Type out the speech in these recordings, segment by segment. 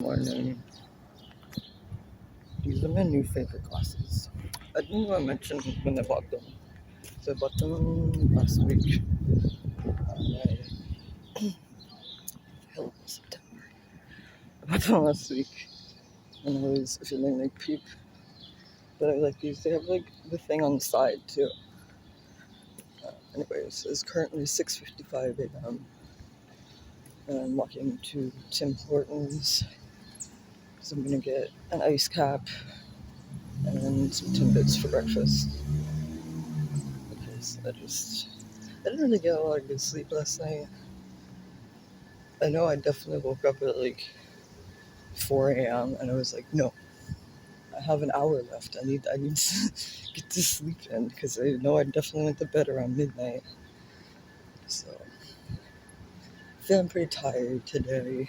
Morning. These are my new favorite glasses. I didn't even mention when I bought them. So I bought them last week. Hell, September. I bought them last week and I was feeling like peep. But I like these. They have like the thing on the side too. Anyways, it's currently 6:55 a.m. and I'm walking to Tim Hortons because I'm gonna get an ice cap and some Timbits for breakfast. Because I didn't really get a lot of good sleep last night. I know I definitely woke up at like 4 a.m. and I was like, no, I have an hour left. I need to get to sleep in because I know I definitely went to bed around midnight. So feeling pretty tired today.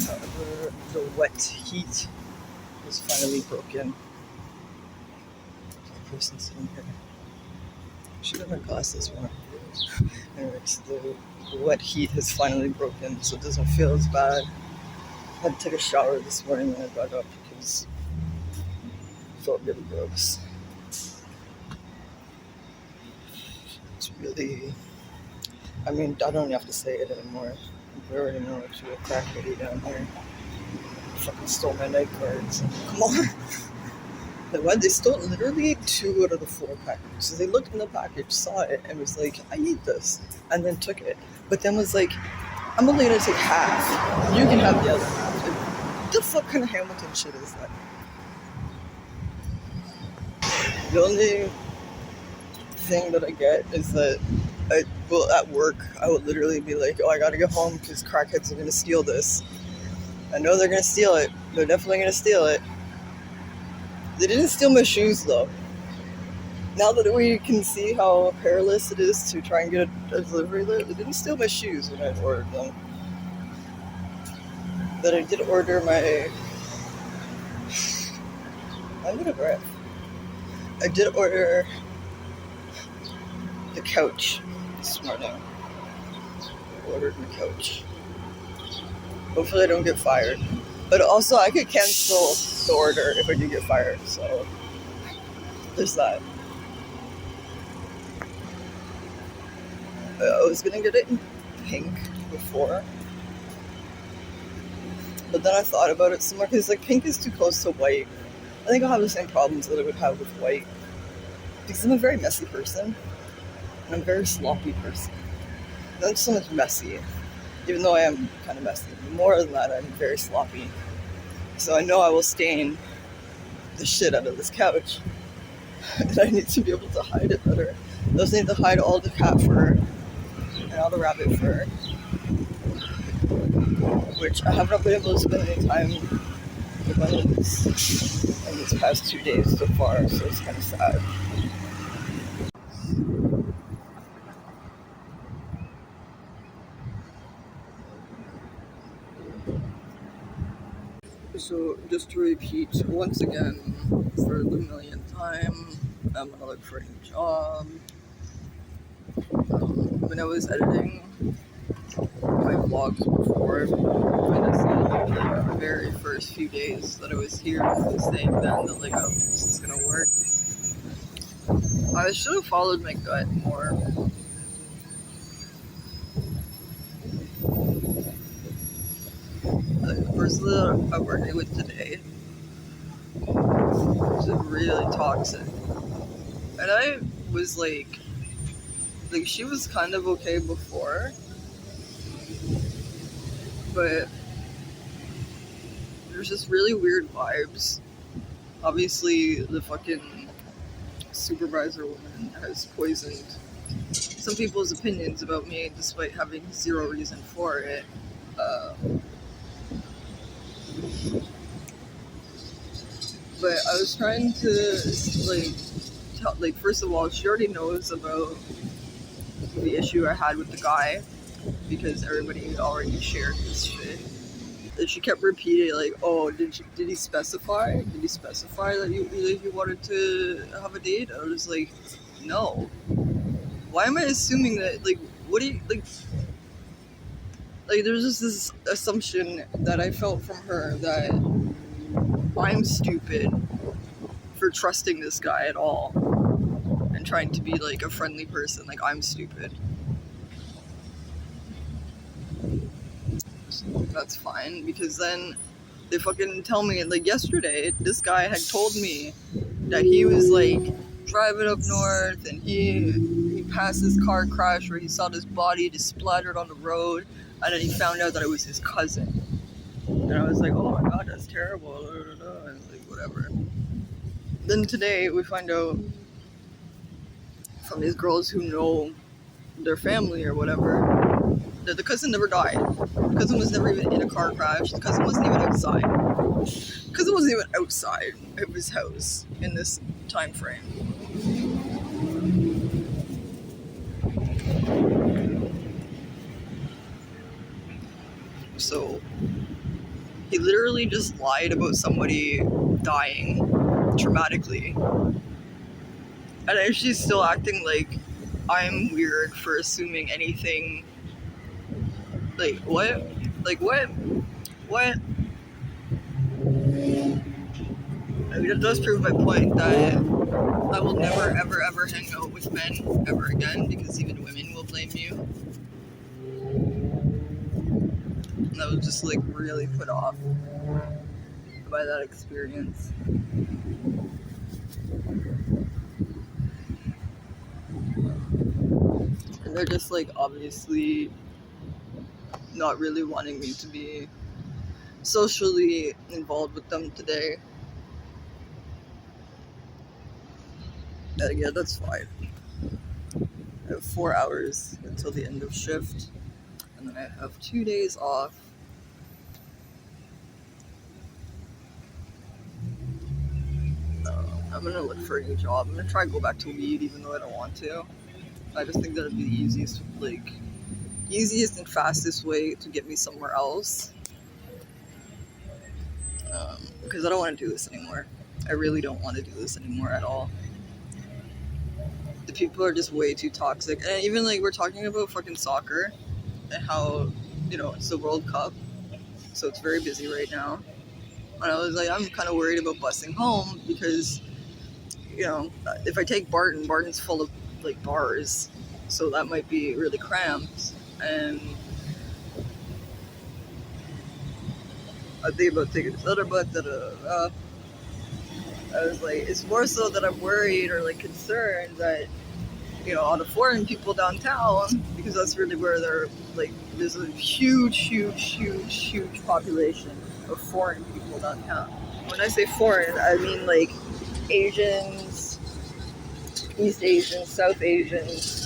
However, the wet heat is finally broken. The person sitting here. I should have my glasses on. Anyways, the wet heat has finally broken, so it doesn't feel as bad. I had to take a shower this morning when I got up because it felt really gross. It's really, I mean, I don't have to say it anymore. We already know it's a crack lady down here. Fucking stole my night cards. Come on. They stole literally 2 out of the 4 packages. So they looked in the package, saw it, and was like, I need this. And then took it. But then was like, I'm only gonna take half. You can have the other half. What the fuck kind of Hamilton shit is that? The only thing that I get is that at work, I would literally be like, oh, I gotta get home because crackheads are gonna steal this. I know they're gonna steal it. They're definitely gonna steal it. They didn't steal my shoes though. Now that we can see how perilous it is to try and get a delivery there, they didn't steal my shoes when I ordered them. But I did order I'm out of breath. I did order the couch this morning. I ordered my couch. Hopefully I don't get fired. But also I could cancel the order if I do get fired, so there's that. I was gonna get it in pink before, but then I thought about it some more because like pink is too close to white. I think I'll have the same problems that I would have with white because I'm a very messy person and I'm a very sloppy person. Not so much messy, even though I am kind of messy. More than that, I'm very sloppy. So I know I will stain the shit out of this couch, and I need to be able to hide it better. I also need to hide all the cat fur and all the rabbit fur, which I have not been able to spend any time with my niece in these past 2 days so far, so it's kind of sad. So just to repeat once again for the millionth time, I'm gonna look for a new job. When I was editing my vlogs before, when I saw like the very first few days that I was here, I was saying then that like, I don't think this is gonna work. I should have followed my gut more. The person that I'm working with today is really toxic. And I was like she was kind of okay before, but there's just really weird vibes. Obviously, the fucking supervisor woman has poisoned some people's opinions about me despite having zero reason for it. But I was trying to first of all, she already knows about the issue I had with the guy because everybody already shared this shit. And she kept repeating like, "Oh, did he specify? Did he specify that you wanted to have a date?" I was like, "No. Why am I assuming that? Like, what do you like? Like, there's just this assumption that I felt from her that I'm stupid for trusting this guy at all and trying to be like a friendly person. Like, I'm stupid. So that's fine, because then they fucking tell me, like, yesterday, this guy had told me that he was like driving up north and he passed this car crash where he saw this body just splattered on the road, and then he found out that it was his cousin. And I was like, oh my god, that's terrible. And like, whatever. Then today we find out from these girls who know their family or whatever that the cousin never died. The cousin was never even in a car crash. The cousin wasn't even outside. The cousin wasn't even outside of his house in this time frame. So he literally just lied about somebody dying traumatically. And then she's still acting like I'm weird for assuming anything. Like, what? Like, what? What? I mean, it does prove my point that I will never, ever, ever hang out with men ever again, because even women will blame you. And I was just, like, really put off by that experience. And they're just, like, obviously not really wanting me to be socially involved with them today. And yeah, that's fine. I have 4 hours until the end of shift, and then I have 2 days off. I'm gonna look for a new job. I'm gonna try and go back to weed, even though I don't want to. I just think that'd be the easiest and fastest way to get me somewhere else. Because I don't want to do this anymore. I really don't want to do this anymore at all. The people are just way too toxic. And even like we're talking about fucking soccer and how, it's the World Cup, so it's very busy right now. And I was like, I'm kind of worried about busing home because, if I take Barton's full of like bars, so that might be really cramped. And I think about taking this other butt. I was like, it's more so that I'm worried or like concerned that, all the foreign people downtown, because that's really where they're like, there's a huge population of foreign people downtown. When I say foreign, I mean like Asians, East Asians, South Asians,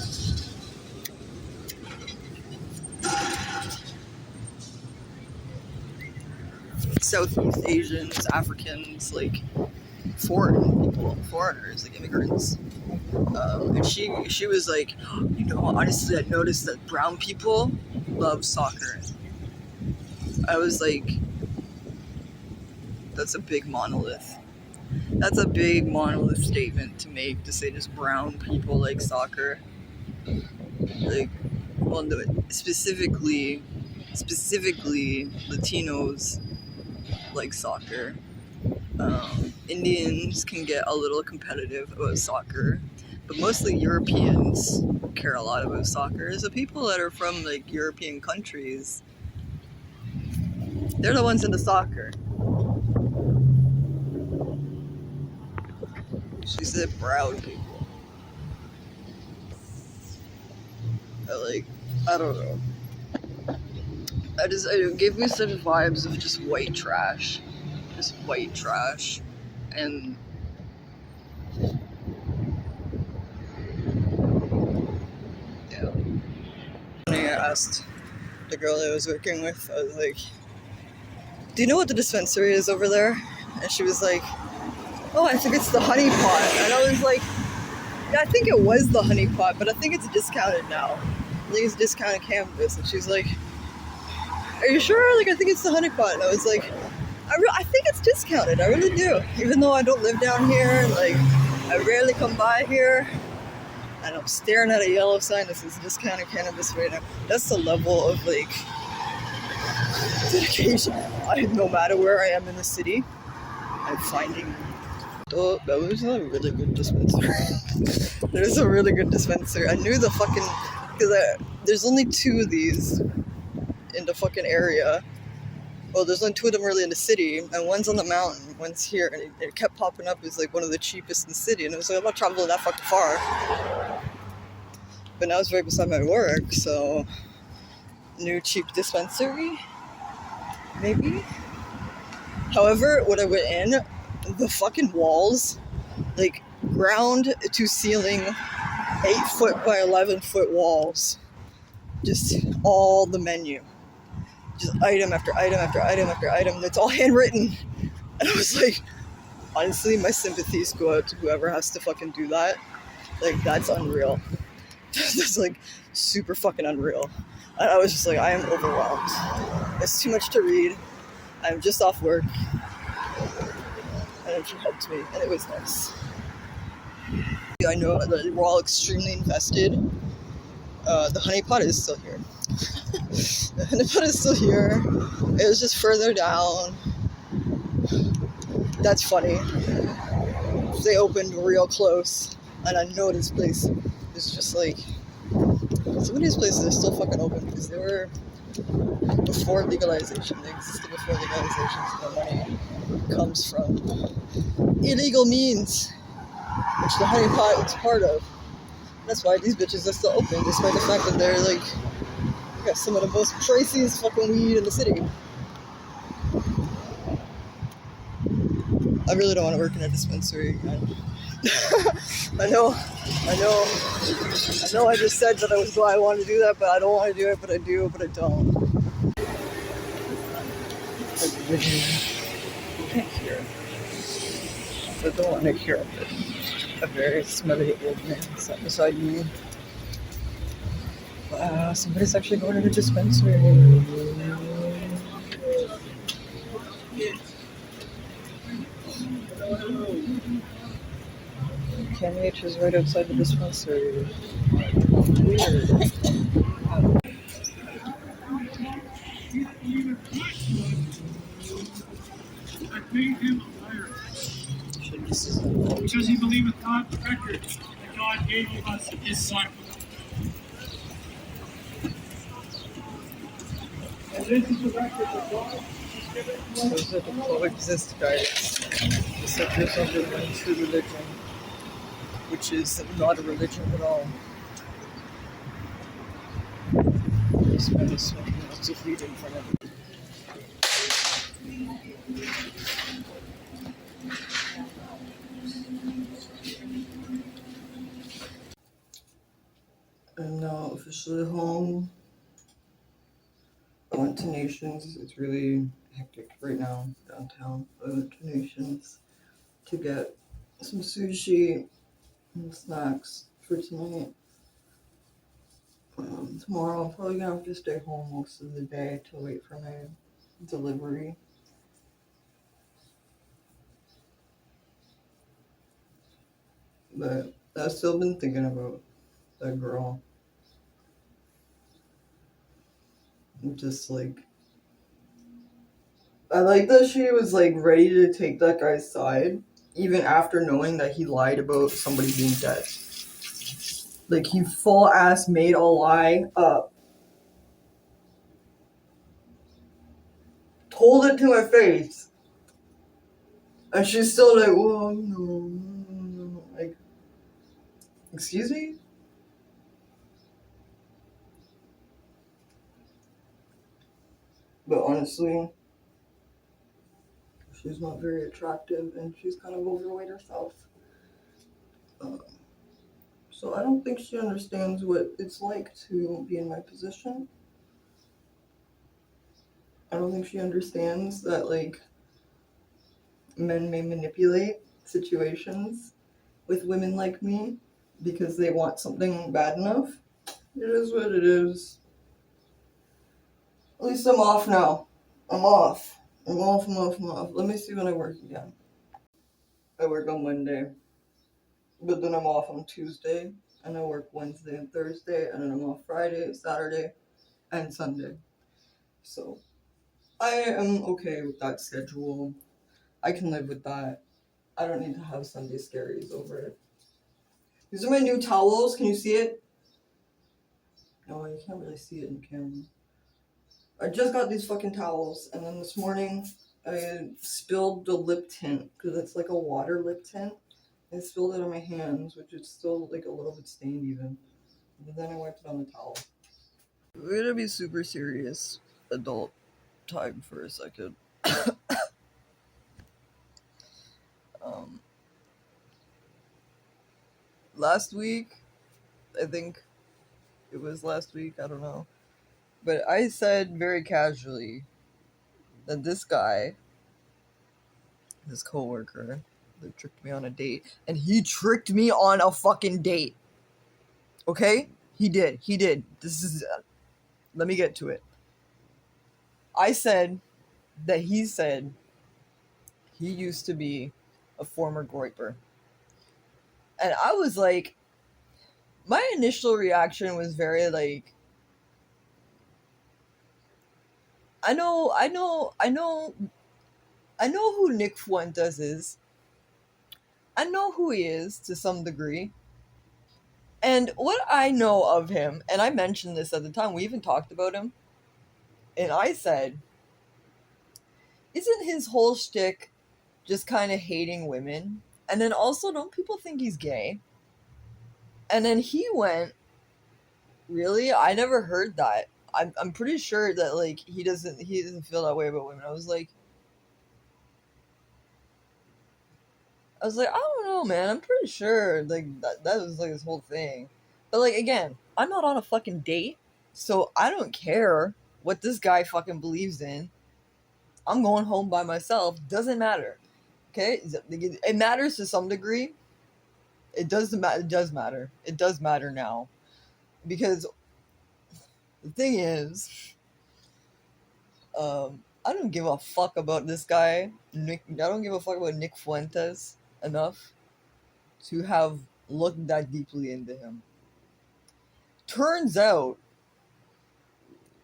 Southeast Asians, Africans, like foreigners, like immigrants. And she was like, honestly, I noticed that brown people love soccer. I was like, that's a big monolith. That's a big monolith statement to make, to say just brown people like soccer. Like, well, no, specifically Latinos like soccer. Indians can get a little competitive about soccer, but mostly Europeans care a lot about soccer. So people that are from like European countries, they're the ones into soccer. She said brown people. I don't know. It gave me such vibes of just white trash. Just white trash. And yeah. When I asked the girl I was working with, I was like, do you know what the dispensary is over there? And she was like, oh, I think it's the Honey Pot. And I was like, yeah, I think it was the Honey Pot, but I think it's discounted now. I think it's discounted cannabis. And she's like, are you sure? Like, I think it's the Honey Pot. And I was like, I think it's discounted. I really do. Even though I don't live down here, like, I rarely come by here. And I'm staring at a yellow sign that says discounted cannabis right now. That's the level of, like, dedication. No matter where I am in the city, I'm finding. Oh, that was a really good dispenser. There's a really good dispenser. I knew the fucking because there's only two of these in the fucking area. Well, there's only two of them really in the city, and one's on the mountain, one's here, and it kept popping up as like one of the cheapest in the city. And I was like, I'm not traveling that fucking far. But now it's right beside my work, so new cheap dispensary, maybe. However, when I went in, the fucking walls, like ground to ceiling, 8-foot by 11-foot walls, just all the menu, just item after item after item after item. That's all handwritten, and I was like, honestly, my sympathies go out to whoever has to fucking do that. Like, that's unreal. That's like super fucking unreal. And I was just like, I am overwhelmed. It's too much to read. I'm just off work. And she helped me, and it was nice. I know that we're all extremely invested. The honeypot is still here. The honeypot is still here. It was just further down. That's funny. They opened real close, and I know this place is just like, some of these places are still fucking open because they were before legalization. They existed before legalization, so the money comes from illegal means, which the honeypot is part of. That's why these bitches are still open, despite the fact that they're like, got some of the most priciest fucking weed in the city. I really don't want to work in a dispensary again. I know I just said that I want to do that, but I don't want to do it, but I do, but I don't. I can't hear it. I don't want to hear it. A very smelly old man sat beside me. Wow, somebody's actually going to the dispensary. KMH is right outside the dispensary. Weird. I made him a liar. Because he believeth not the record that God gave us his son. And this is the record that God has given to us. Those are the coexist guys. It's like there's only one true religion, which is not a religion at all. This man is smoking lots of weed in front of me. I'm now officially home. I went to Nations. It's really hectic right now downtown. I went to Nations to get some sushi and snacks for tonight. Tomorrow I'm probably gonna have to stay home most of the day to wait for my delivery. But I've still been thinking about that girl. Just like, I like that she was like ready to take that guy's side, even after knowing that he lied about somebody being dead. Like, he full ass made a lie up. Told it to my face. And she's still like, well, no. Like, excuse me? But honestly, she's not very attractive and she's kind of overweight herself. So I don't think she understands what it's like to be in my position. I don't think she understands that, like, men may manipulate situations with women like me because they want something bad enough. It is what it is. At least I'm off now. I'm off. Let me see when I work again. I work on Monday, but then I'm off on Tuesday, and I work Wednesday and Thursday, and then I'm off Friday, Saturday, and Sunday. So I am okay with that schedule. I can live with that. I don't need to have Sunday scaries over it. These are my new towels. Can you see it? No, you can't really see it in the camera. I just got these fucking towels, and then this morning I spilled the lip tint because it's like a water lip tint. I spilled it on my hands, which is still like a little bit stained even. But then I wiped it on the towel. We're gonna be super serious adult time for a second. um, Last week, I think it was last week, I don't know. But I said very casually that this guy, this coworker, that tricked me on a date, and he tricked me on a fucking date. Okay? He did. This is. Let me get to it. I said that he said he used to be a former groiper. And I was like, my initial reaction was very like, I know who Nick Fuentes is. I know who he is to some degree. And what I know of him, and I mentioned this at the time, we even talked about him, and I said, isn't his whole shtick just kind of hating women? And then also, don't people think he's gay? And then he went, really? I never heard that. I'm pretty sure that like he doesn't feel that way about women. I was like, I don't know, man. I'm pretty sure like that was like his whole thing. But like again, I'm not on a fucking date, so I don't care what this guy fucking believes in. I'm going home by myself. Doesn't matter. Okay, it matters to some degree. It does matter. It does matter. It does matter now, because the thing is, I don't give a fuck about this guy. I don't give a fuck about Nick Fuentes enough to have looked that deeply into him. Turns out,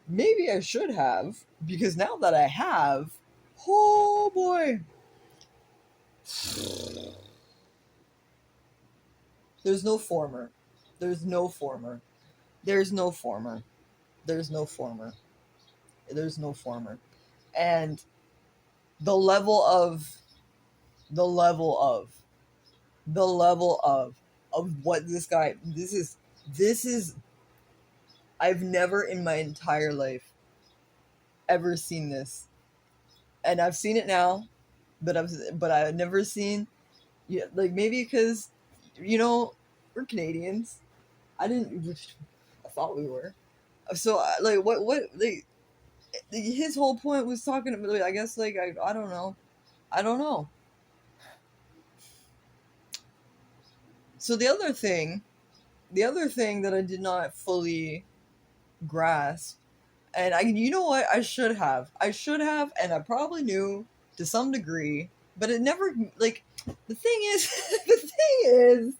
maybe I should have, because now that I have, oh boy. There's no former. There's no former. There's no former. There's no former. There's no former. And the level of the level of the level of what this is I've never in my entire life ever seen this. And I've seen it now, but I've never seen, yeah, like maybe because we're Canadians. I thought we were. So like what like his whole point was talking about, like, I guess like I don't know. I don't know. So the other thing that I did not fully grasp, and you know what, I should have, and I probably knew to some degree, but it never, like, the thing is,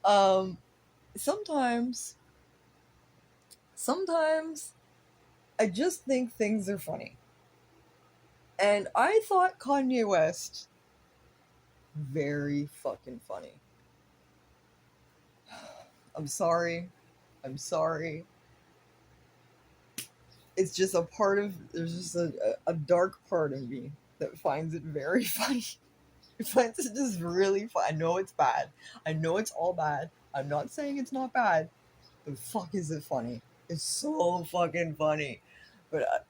um, sometimes I just think things are funny, and I thought Kanye West very fucking funny. I'm sorry. It's just there's just a dark part of me that finds it very funny. It finds it just really fun. I know it's bad. I know it's all bad. I'm not saying it's not bad, but fuck is it funny. It's so fucking funny. But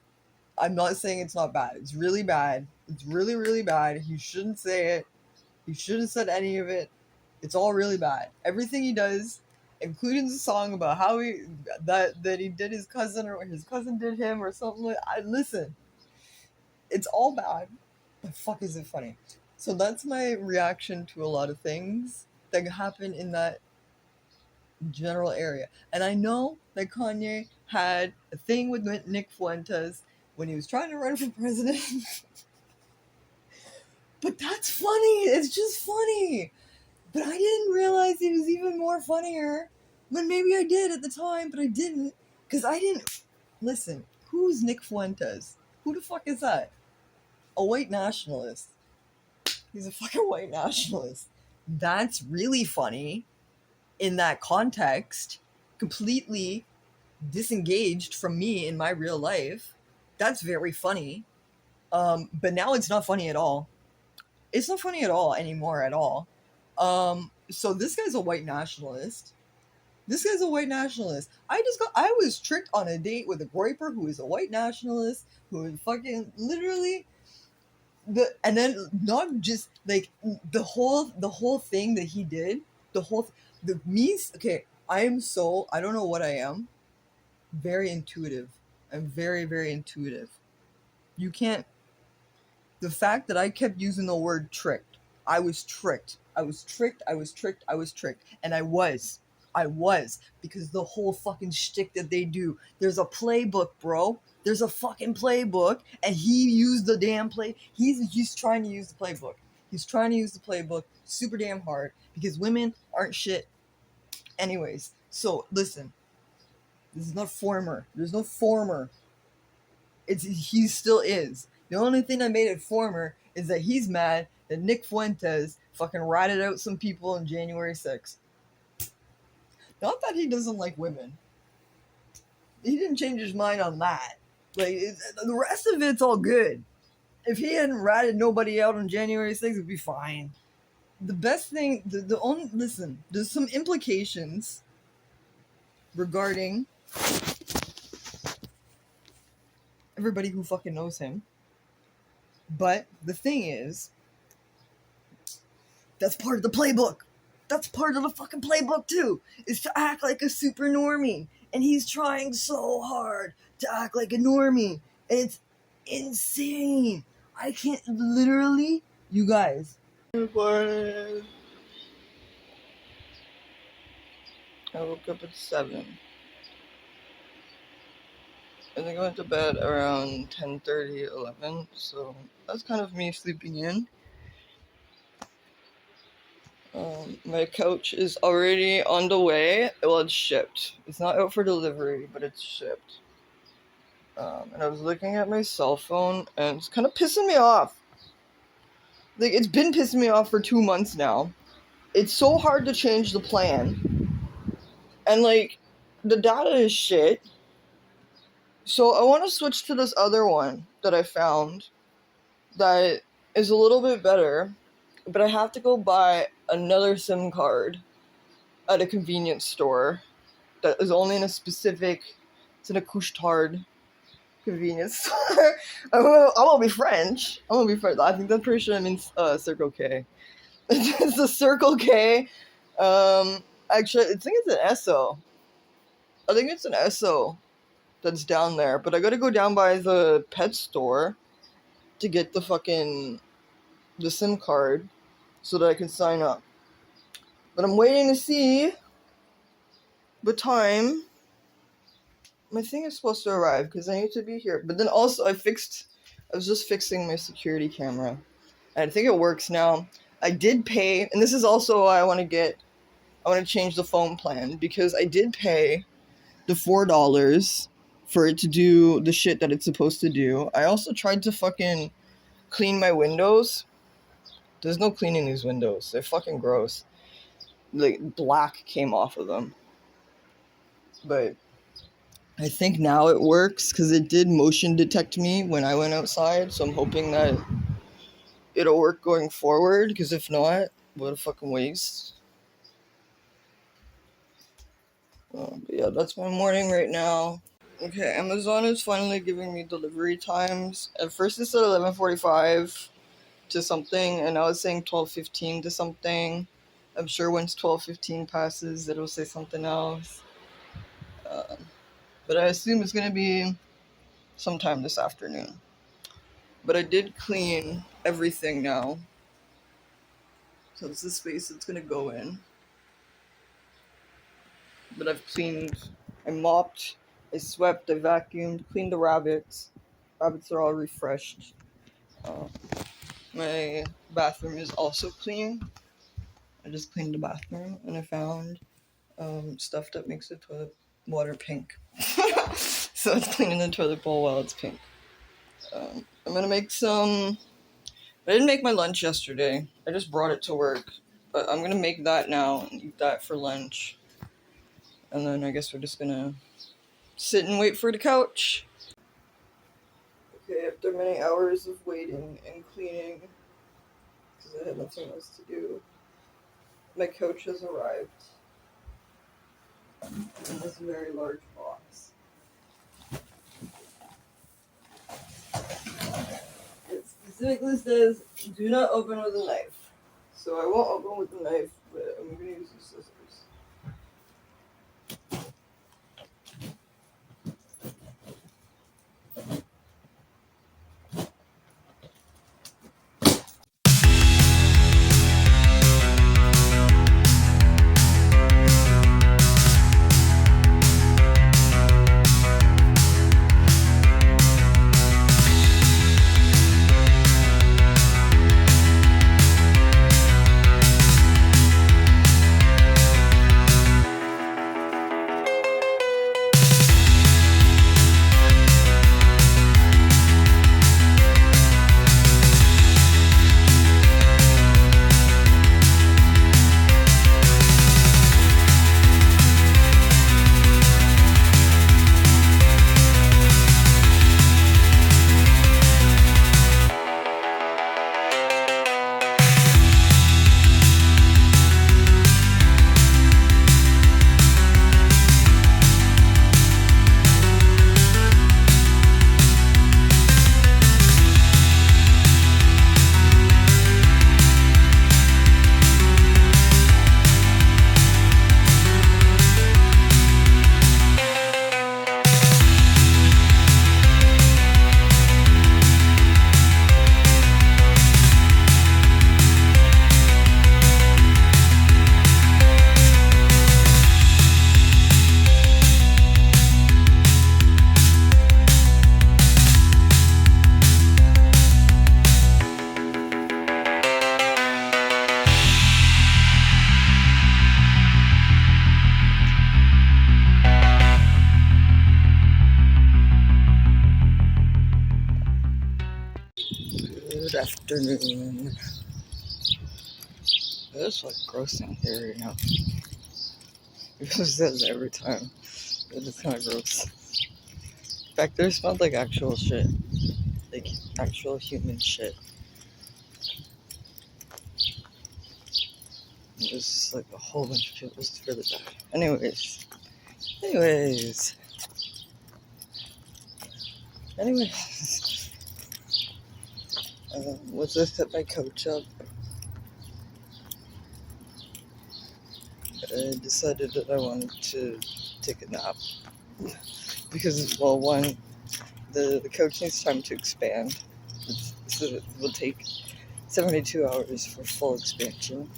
I'm not saying it's not bad. It's really bad. It's really, really bad. He shouldn't say it. He shouldn't have said any of it. It's all really bad. Everything he does, including the song about how that he did his cousin, or his cousin did him, or something like. Listen, it's all bad, but fuck is it funny. So that's my reaction to a lot of things that happen in that general area. And I know that Kanye had a thing with Nick Fuentes when he was trying to run for president. But that's funny. It's just funny. But I didn't realize he was even more funnier. But maybe I did at the time, but I didn't. Because I didn't. Listen, who's Nick Fuentes? Who the fuck is that? A white nationalist. He's a fucking white nationalist. That's really funny in that context. Completely disengaged from me in my real life. That's very funny. But now it's not funny at all. It's not funny at all anymore at all. So this guy's a white nationalist. I was tricked on a date with a groiper who is a white nationalist, who is fucking literally and then not just like the whole thing that he did, the me. Okay, I don't know what I am. Very intuitive. I'm very, very intuitive. You can't. The fact that I kept using the word tricked, I was tricked. I was tricked. I was tricked. I was tricked. And I was. Because the whole fucking shtick that they do. There's a playbook, bro. There's a fucking playbook. And he used the damn play. He's trying to use the playbook. He's trying to use the playbook super damn hard. Because women aren't shit. Anyways. So, listen. This is not former. There's no former. He still is. The only thing that made it former is that he's mad that Nick Fuentes fucking ratted out some people on January 6th. Not that he doesn't like women. He didn't change his mind on that. Like, the rest of it's all good. If he hadn't ratted nobody out on January 6th, it'd be fine. The best thing, listen, there's some implications regarding everybody who fucking knows him. But the thing is, that's part of the playbook. That's part of the fucking playbook too, is to act like a super normie. And he's trying so hard to act like a normie. And it's insane. I can't, literally, you guys. I woke up at 7. I think I went to bed around 10:30, 11. So that's kind of me sleeping in. My couch is already on the way. Well, it's shipped. It's not out for delivery, but it's shipped. And I was looking at my cell phone, and it's kind of pissing me off. Like, it's been pissing me off for 2 months now. It's so hard to change the plan. And, like, the data is shit. So I want to switch to this other one that I found that is a little bit better. But I have to go buy another SIM card at a convenience store that is only in a specific, it's in a couche-tard convenience store. I'm gonna be French. I think I'm pretty sure I mean Circle K. It's a Circle K. Actually, I think it's an Esso. I think it's an Esso that's down there. But I gotta go down by the pet store to get the SIM card so that I can sign up. But I'm waiting to see the time my thing is supposed to arrive because I need to be here. But then also I was just fixing my security camera. And I think it works now. I did pay, and this is also why I want to change the phone plan, because I did pay the $4 for it to do the shit that it's supposed to do. I also tried to fucking clean my windows. There's no cleaning these windows. They're fucking gross. Like, black came off of them. But I think now it works because it did motion detect me when I went outside. So I'm hoping that it'll work going forward, because if not, what a fucking waste. But yeah, that's my morning right now. Okay, Amazon is finally giving me delivery times. At first it said 11:45 to something, and now it's saying 12:15 to something. I'm sure once 12:15 passes, it'll say something else. But I assume it's going to be sometime this afternoon. But I did clean everything now. So it's the space it's going to go in. But I've cleaned, I mopped, I swept, I vacuumed, cleaned the rabbits. Rabbits are all refreshed. My bathroom is also clean. I just cleaned the bathroom, and I found stuff that makes the toilet water pink. So it's cleaning the toilet bowl while it's pink. I'm gonna make some. I didn't make my lunch yesterday. I just brought it to work. But I'm gonna make that now and eat that for lunch. And then I guess we're just gonna sit and wait for the couch. Okay, after many hours of waiting and cleaning, because I had nothing else to do, my couch has arrived in this very large box. It specifically says, do not open with a knife. So I won't open with the knife, but I'm gonna use the scissors. Good afternoon. It's like gross down here right now. It says every time. It's kind of gross. Back there smelled like actual shit. Like actual human shit. It was just like a whole bunch of people. It was really bad. Anyways. Let's just set my couch up. I decided that I wanted to take a nap. Because, well, one, the couch needs time to expand. It will take 72 hours for full expansion.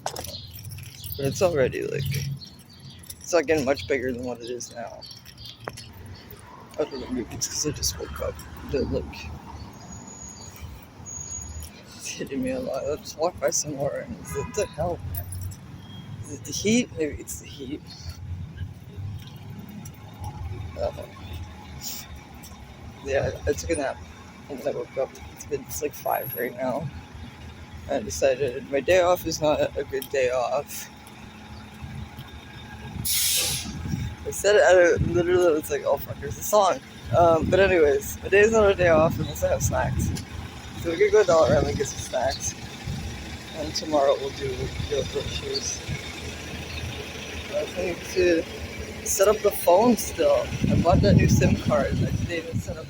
But it's already, it's not getting much bigger than what it is now. I don't know, maybe it's because I just woke up. But, it's hitting me a lot. I just walked by some more and it's like, what the hell, man? Is it the heat? Maybe it's the heat. Yeah, I took a nap and then I woke up. It's like 5 right now. I decided my day off is not a good day off. I said it, literally, it's like, oh fuck, there's a song. But anyways, my day is not a day off unless I have snacks. So we're gonna go to Dollarama and get some snacks. And tomorrow we'll do the groceries. I think to set up the phone still. I bought that new SIM card. I didn't even set up